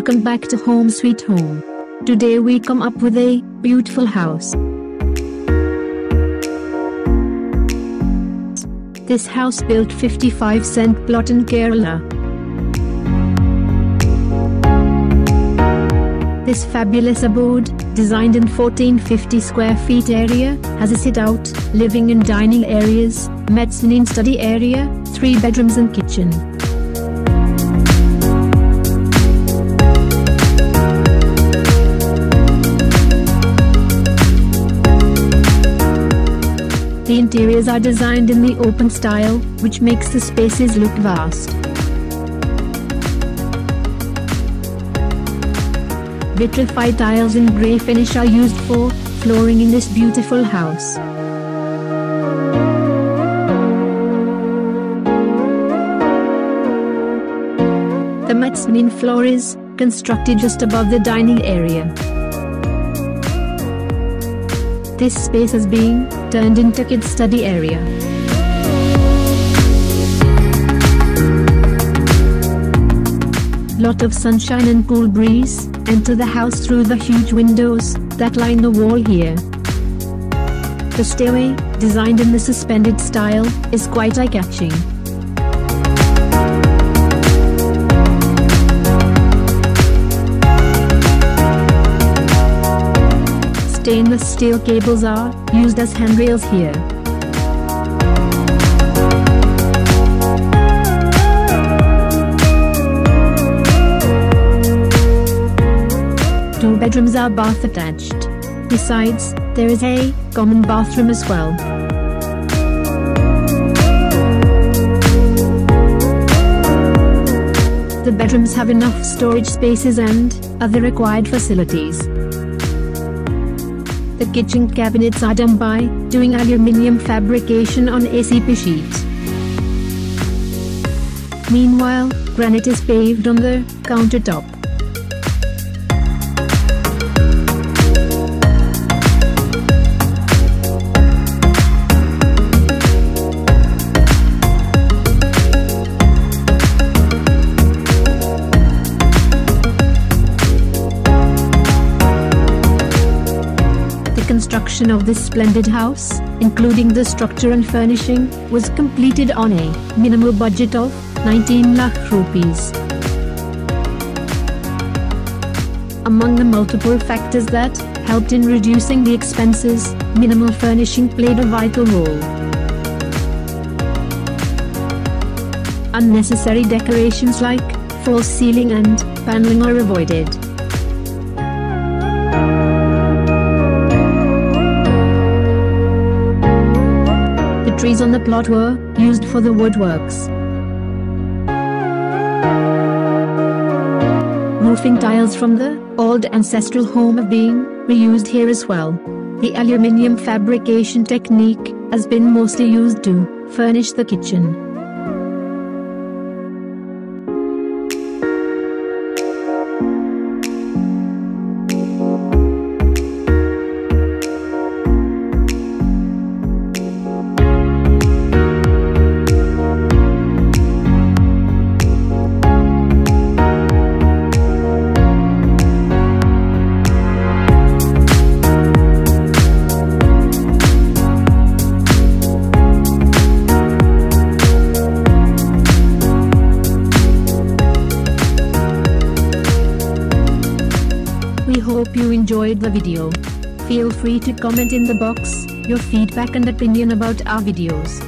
Welcome back to Home Sweet Home. Today we come up with a beautiful house. This house built 55 cent plot in Kerala. This fabulous abode, designed in 1450 square feet area, has a sit-out, living and dining areas, mezzanine study area, 3 bedrooms and kitchen. The interiors are designed in the open style, which makes the spaces look vast. Vitrified tiles in grey finish are used for flooring in this beautiful house. The mezzanine floor is constructed just above the dining area. This space is being turned into kids' study area. Lot of sunshine and cool breeze enter the house through the huge windows that line the wall here. The stairway, designed in the suspended style, is quite eye-catching. Stainless steel cables are used as handrails here. Two bedrooms are bath attached. Besides, there is a common bathroom as well. The bedrooms have enough storage spaces and other required facilities. The kitchen cabinets are done by doing aluminium fabrication on ACP sheet. Meanwhile, granite is paved on the countertop. Construction of this splendid house, including the structure and furnishing, was completed on a minimal budget of 19 lakh rupees. Among the multiple factors that helped in reducing the expenses, minimal furnishing played a vital role. Unnecessary decorations like false ceiling and paneling are avoided. Trees on the plot were used for the woodworks. Roofing tiles from the old ancestral home are being reused here as well. The aluminium fabrication technique has been mostly used to furnish the kitchen. We hope you enjoyed the video. Feel free to comment in the box your feedback and opinion about our videos.